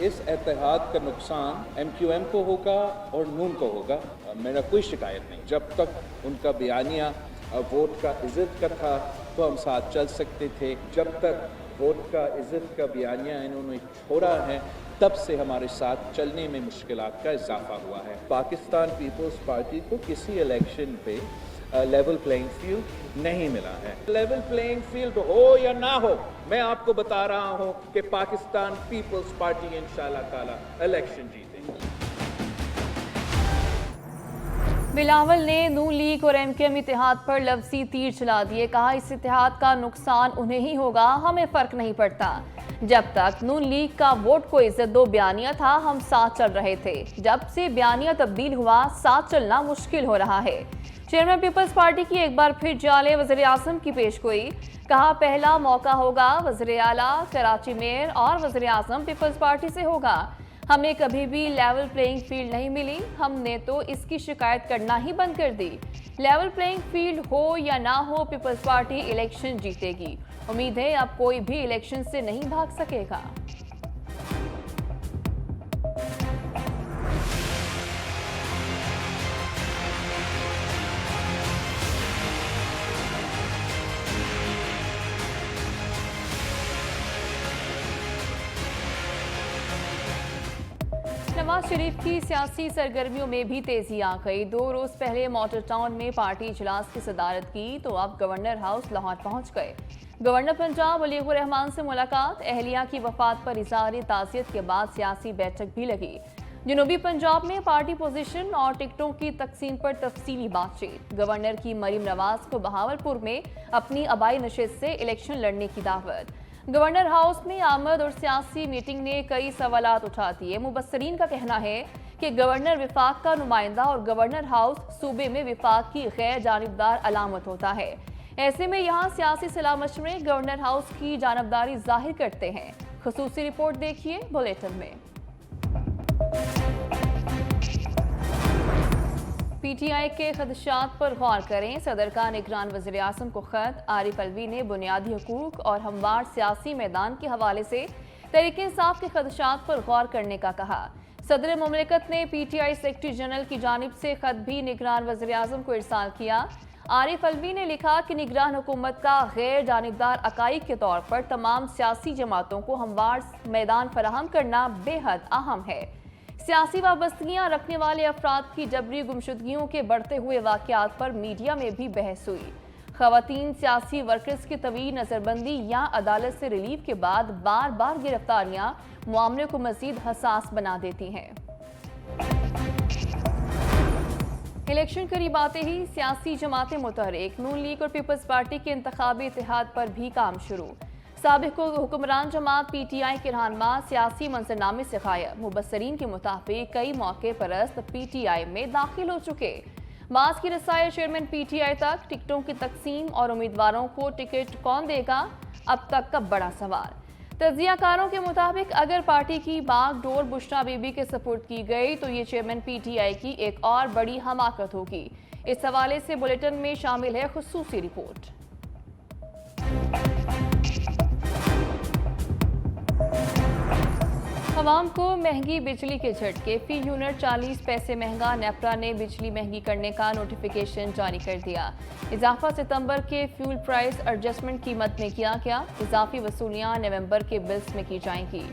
इस इत्तेहाद का नुकसान MQM को होगा और नून को होगा। मेरा कोई शिकायत नहीं। जब तक उनका बयानिया वोट का इज़्ज़त का था तो हम साथ चल सकते थे। जब तक वोट का इज़्ज़त का बयानिया इन्होंने छोड़ा है तब से हमारे साथ चलने में मुश्किलात का इजाफा हुआ है। पाकिस्तान पीपल्स पार्टी को किसी इलेक्शन पे लेवल प्लेइंग फील्ड नहीं मिला है। लेवल प्लेइंग फील्ड हो या ना हो, मैं आपको बता रहा हूं कि पाकिस्तान पीपल्स पार्टी इंशाअल्लाह ताला इलेक्शन जीतेगी। बिलावल ने नून लीग और MQM इत्तेहाद पर लफ्जी तीर चला दिए। कहा इस इत्तेहाद का नुकसान उन्हें ही होगा, हमें फर्क नहीं पड़ता। जब तक नून लीग का वोट को इज्जत दो बयानिया था हम साथ चल रहे थे। जब से बयानिया तब्दील हुआ साथ चलना मुश्किल हो रहा है। चेयरमैन पीपल्स पार्टी की एक बार फिर जाले वज़ीर आज़म की पेशगोई। कहा पहला मौका होगा वज़ीर आला, कराची मेयर और वज़ीर आज़म पीपल्स पार्टी से होगा। हमें कभी भी लेवल प्लेइंग फील्ड नहीं मिली, हमने तो इसकी शिकायत करना ही बंद कर दी। लेवल प्लेइंग फील्ड हो या ना हो, पीपल्स पार्टी इलेक्शन जीतेगी। उम्मीद है अब कोई भी इलेक्शन से नहीं भाग सकेगा। नवाज शरीफ की सियासी सरगर्मियों में भी तेजी आ गई। 2 रोज पहले मॉडल टाउन में पार्टी इजलास की सदारत की तो अब गवर्नर हाउस लाहौर पहुंच गए। गवर्नर पंजाब वलीउर रहमान से मुलाकात, अहलिया की वफात पर इज़हार ताज़ियत के बाद सियासी बैठक भी लगी। जनूबी पंजाब में पार्टी पोजीशन और टिकटों की तकसीम पर तफसीली बातचीत। गवर्नर की मरीम नवाज को बहावलपुर में अपनी आबाई नशिस्त से इलेक्शन लड़ने की दावत। गवर्नर हाउस में आमद और सियासी मीटिंग ने कई सवालात उठा दिए। मुबस्सरीन का कहना है कि गवर्नर विफाक का नुमाइंदा और गवर्नर हाउस सूबे में विफाक की गैर जानिबदार अलामत होता है। ऐसे में यहाँ सियासी सलाह मशवरे गवर्नर हाउस की जानबदारी जाहिर करते हैं। खुसूसी रिपोर्ट देखिए बुलेटिन में। PTI के खदशात पर गौर करें। सदर का निगरान वज़ीर आज़म को खत। आरिफ अलवी ने बुनियादी हुकूक और हमवार सियासी मैदान के हवाले से तहरीक-ए-इंसाफ के खदशात पर गौर करने का कहा। सदर मुमलिकत ने PTI सेक्रेटरी जनरल की जानिब से खत भी निगरान वज़ीर आज़म को इरसाल किया। आरिफ अलवी ने लिखा कि निगरान हुकूमत का गैर जानिबदार अकाइद के तौर पर तमाम सियासी जमातों को हमवार मैदान फराहम करना बेहद अहम है। सियासी वाबस्तगियां रखने वाले अफराद की जबरी गुमशुदगियों के बढ़ते हुए वाक़यात पर मीडिया में भी बहस हुई। ख़वातीन सियासी वर्कर्स की तवील नज़रबंदी या अदालत से रिलीफ के बाद बार बार गिरफ्तारियां मामले को मज़ीद हसास बना देती हैं। इलेक्शन करीब आते ही सियासी जमातें मुतहरिक। नून लीग और पीपल्स पार्टी के इंतखाबी इत्तेहाद पर भी काम शुरू। साबिक हुक्मरान जमात PTI के रहनुमा सियासी मंजरनामे से गायब। मुबस्सरीन के मुताबिक कई मौके परस्त PTI में दाखिल हो चुके। मास की रसाई चेयरमैन PTI तक, टिकटों की तकसीम और उम्मीदवारों को टिकट कौन देगा अब तक का बड़ा सवाल। तज्जियाकारों के मुताबिक अगर पार्टी की बागडोर बुशरा बीबी के सपुर्द की गई तो ये चेयरमैन PTI की एक और बड़ी हमाकत होगी। इस हवाले से बुलेटिन में शामिल है खुसूसी रिपोर्ट। अवाम को महंगी बिजली के झटके। फी यूनिट 40 पैसे महंगा। नेपरा ने बिजली महंगी करने का नोटिफिकेशन जारी कर दिया। इजाफा सितंबर के फ्यूल प्राइस एडजस्टमेंट कीमत में किया गया। इजाफी वसूलियां नवंबर के बिल्स में की जाएंगी।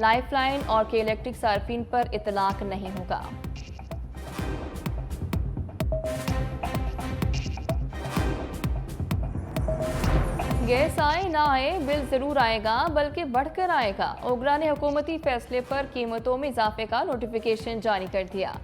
लाइफलाइन और के इलेक्ट्रिक सार्फिन पर इतलाक नहीं होगा। गैस आए ना आए बिल जरूर आएगा, बल्कि बढ़कर आएगा। ओगरा ने हुकूमती फैसले पर कीमतों में इजाफे का नोटिफिकेशन जारी कर दिया।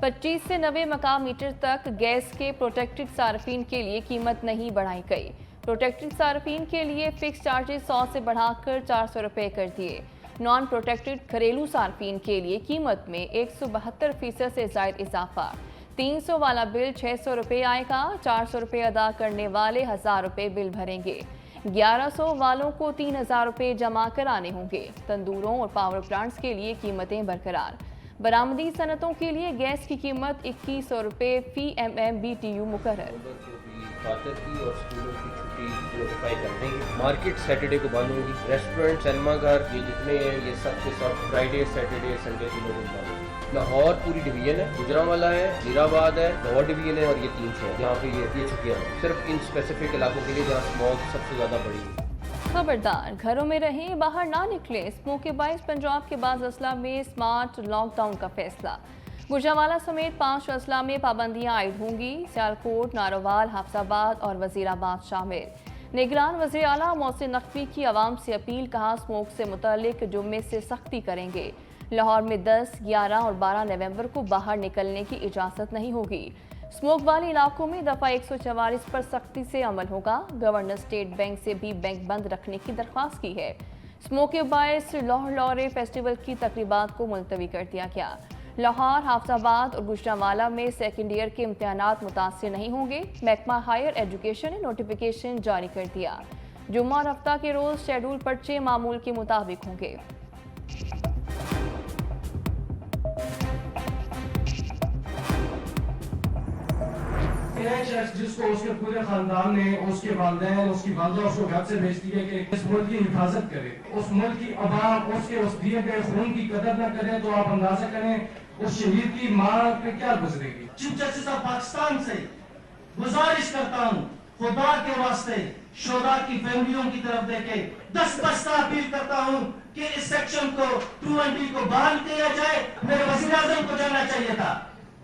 25 से 90 मकाम मीटर तक गैस के प्रोटेक्टेड सार्फिन के लिए कीमत नहीं बढ़ाई गई। प्रोटेक्टेड सार्फिन के लिए फिक्स चार्जेस 100 से बढ़ाकर 400 रुपये कर दिए। नॉन प्रोटेक्टेड घरेलू सार्फिन के लिए कीमत में 172% से ज़ायद इजाफा। 300 वाला बिल 600 रुपये आएगा। 400 रुपये अदा करने वाले 1000 रुपये बिल भरेंगे। 1100 वालों को 3000 रुपये जमा कराने होंगे। तंदूरों और पावर प्लांट्स के लिए कीमतें बरकरार। बरामदी सनतों के लिए गैस की कीमत 2100 रुपये फी MMBTU मुकर्रर। दफातर की और स्कूलों की छुट्टी नोटिफाई कर देंगे। मार्केट सैटरडे को बंद होगी। रेस्टोरेंट, सिनेमा घर, ये जितने हैं ये सब के सब फ्राइडे, सैटरडे, संडे तीनों दिन बंद होंगे। लाहौर पूरी डिवीजन है, गुजरांवाला है, जीराबाद है, लाहौर डिवीजन है और ये 3 शहर जहाँ पे ये छुट्टियाँ हैं, सिर्फ इन स्पेसिफिक इलाकों के लिए जहाँ स्मॉग सबसे ज़्यादा बड़ी है। खबरदार, घरों में रहें, बाहर ना निकलें। स्मोक के बाइस पंजाब के बाद अजला में स्मार्ट लॉकडाउन का फैसला। गुजरांवाला समेत 5 अजला में पाबंदियां आयद होंगी। सियालकोट, नारोवाल, हाफसाबाद और वजीराबाद शामिल। निगरान वज़ीर आला मोहसिन नकवी की आवाम से अपील, कहा स्मोक से मुतल्लिक जुम्मे से सख्ती करेंगे। लाहौर में 10, 11 और 12 नवंबर को बाहर निकलने की इजाज़त नहीं होगी। स्मोक वाले इलाकों में दफ़ा 144 पर सख्ती से अमल होगा। गवर्नर स्टेट बैंक से भी बैंक बंद रखने की दरख्वास्त की है। स्मोक के बायस लाहौर लॉरे फेस्टिवल की तकरीबात को मुलतवी कर दिया गया। लाहौर, हाफसाबाद और गुजरांवाला में सेकेंड ईयर के इम्तहानात मुतासिर नहीं होंगे। महकमा हायर एजुकेशन ने नोटिफिकेशन जारी कर दिया। जुम्मा और हफ्ता के रोज़ शेड्यूल पर्चे मामूल के मुताबिक होंगे। जिसको उसके पूरे खानदान ने, उसके वालिदैन, उसकी वालदा उसको घर से भेजती है कि इस मुल्क की हिफाजत करे, उस मुल्क की अवाम उसके उस दिए गए खून की कदर न करे, तो आप अंदाजा करें उस शहीद की माँ पे क्या गुजरेगी। चीफ जस्टिस ऑफ पाकिस्तान से गुजारिश करता हूँ, खुदा के वास्ते शोधा की फैमिलियों की तरफ देखे दस्ता अपील करता हूँ कि इस सेक्शन को 2&D को बहाल किया जाए। मेरे वज़ीर आज़म को जाना चाहिए था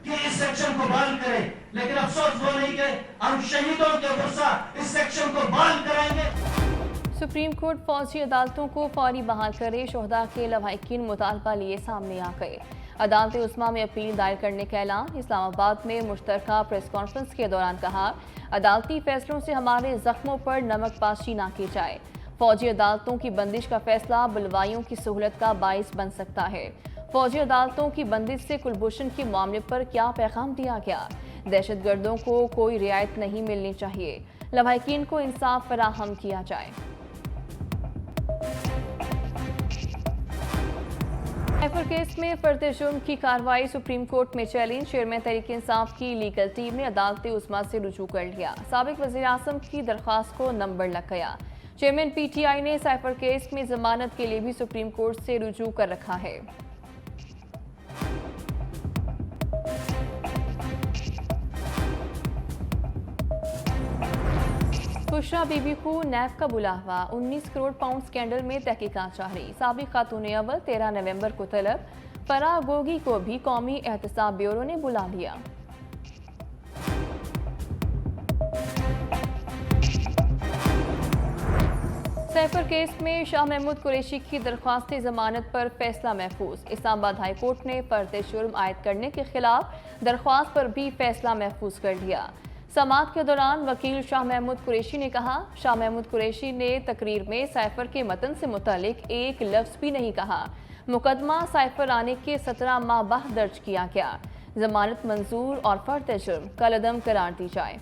कि इस सेक्शन को बहाल करे, लेकिन अफसोस वो नहीं करे। हम शहीदों के भरोसा इस सेक्शन को बहाल कराएंगे। सुप्रीम कोर्ट फौजी अदालतों को फौरी बहाल करे, शोहदा के लवाहिकीन मुतालबा लिए सामने आ गए। अदालत उस्मा में अपील दायर करने का ऐलान। इस्लामाबाद में मुश्तरका प्रेस कॉन्फ्रेंस के दौरान कहा, अदालती फैसलों से हमारे जख्मों पर नमक पाशी ना की जाए। फौजी अदालतों की बंदिश का फैसला बुलवाइयों की सहूलत का बाइस बन सकता है। फौजी अदालतों की बंदिश से कुलभूषण के मामले पर क्या पैगाम दिया गया? दहशतगर्दों को कोई रियायत नहीं मिलनी चाहिए, लवाहिकीन को इंसाफ फराहम किया जाए। साइफर केस में फर्द जुर्म की कार्रवाई सुप्रीम कोर्ट में चैलेंज। चेयरमैन तहरीक इंसाफ की लीगल टीम ने अदालत उस्मा से रुजू कर लिया। साबिक वज़ीर आज़म की दरख्वास्त को नंबर लग गया। चेयरमैन PTI ने साइफर केस में जमानत के लिए भी सुप्रीम कोर्ट से रुजू कर रखा है। खुशरा बीबी को नैब का बुलावा। 19 करोड़ पाउंड स्कैंडल में तहकीकात जारी। साबिक खातून अव्वल 13 नवंबर को तलब। फराह गोगी को भी कौमी एहतसाब ब्यूरो ने बुला लिया। साइफर केस में शाह महमूद कुरैशी की दरख्वास्त जमानत पर फैसला महफूज। इस्लामाबाद हाई कोर्ट ने फर्द जुर्म आयद करने के खिलाफ दरख्वास्त पर भी फैसला महफूज कर दिया। समाअत के दौरान वकील शाह महमूद कुरैशी ने कहा, शाह महमूद कुरैशी ने तकरीर में साइफर के मतन से मुतालिक एक लफ्ज भी नहीं कहा। मुकदमा साइफर आने के 17 माह बाद दर्ज किया गया। जमानत मंजूर और फर्द जुर्म कलअदम करार दी जाए।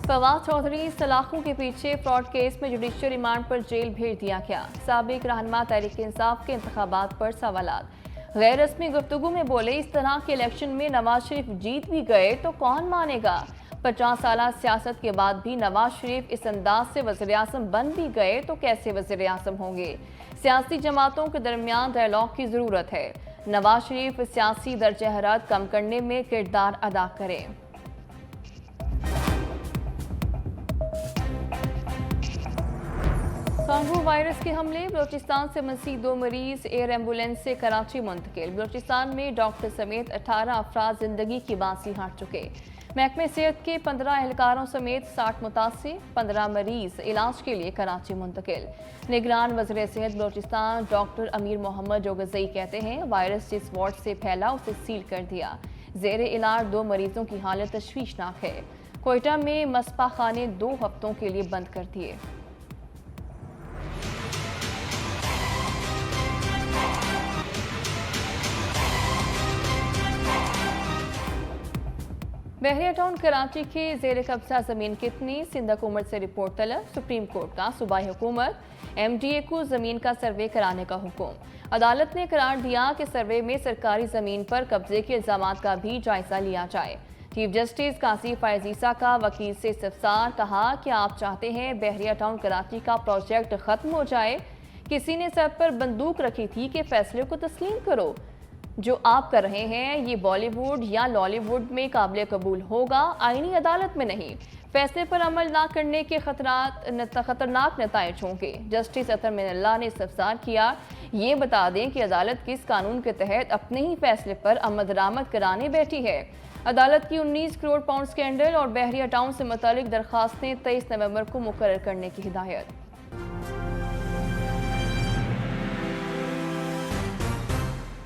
फवाद चौधरी सलाखों के पीछे फ्रॉड केस में जुडिशियल रिमांड पर जेल भेज दिया गया। साबिक रहनुमा तहरीक इंसाफ के इंतखाबात पर सवालात। गैर रस्मी गुफ्तगू में बोले, इस तरह के इलेक्शन में नवाज शरीफ जीत भी गए तो कौन मानेगा। 50 साल सियासत के बाद भी नवाज शरीफ इस अंदाज से वज़ीर आज़म बन भी गए तो कैसे वज़ीर आज़म होंगे। सियासी जमातों के दरमियान डायलॉग की ज़रूरत है। नवाज शरीफ सियासी दर्जा हरारत कम करने में किरदार अदा करें। कांगो वायरस के हमले। बलोचिस्तान से मज़ीद 2 मरीज एयर एम्बुलेंस से कराची मुंतकिल। बलोचिस्तान में डॉक्टर समेत 18 अफराद जिंदगी की बाजी हार चुके। महकमे सेहत के 15 एहलकारों समेत 60 मुतासिर। 15 मरीज इलाज के लिए कराची मुंतकिल। निगरान वज़ीर सेहत बलोचिस्तान डॉक्टर अमीर मोहम्मद जोगज़ई कहते हैं, वायरस जिस वार्ड से फैला उसे सील कर दिया। ज़ेरे इलाज 2 मरीजों की हालत तशवीशनाक है। कोयटा में मस्पा खाने 2 हफ्तों के लिए बंद कर दिए। बहरिया टाउन कराची के जेर कब्जा जमीन कितनी? सिंध हुकूमत से रिपोर्ट तलब। सुप्रीम कोर्ट का सूबाई हुकूमत MDA को जमीन का सर्वे कराने का हुक्म। अदालत ने करार दिया कि सर्वे में सरकारी जमीन पर कब्जे के इल्जामात का भी जायजा लिया जाए। चीफ जस्टिस काजी फैज ईसा का वकील से इस्तफसार, कहा कि आप चाहते हैं बहरिया टाउन कराची का प्रोजेक्ट खत्म हो जाए। किसी ने सर पर बंदूक रखी थी कि फैसले को तस्लीम करो। जो आप कर रहे हैं ये बॉलीवुड या लॉलीवुड में काबिल कबूल होगा, आईनी अदालत में नहीं। फैसले पर अमल ना करने के खतरनाक नताइज होंगे। जस्टिस अतर मिनल्लाह ने इस्तफसार किया, ये बता दें कि अदालत किस कानून के तहत अपने ही फैसले पर अमल दरामद कराने बैठी है। अदालत की 19 करोड़ पाउंड स्कैंडल और बहरिया टाउन से मुतालिक दरखास्तें 23 नवंबर को मुकर्रर करने की हिदायत।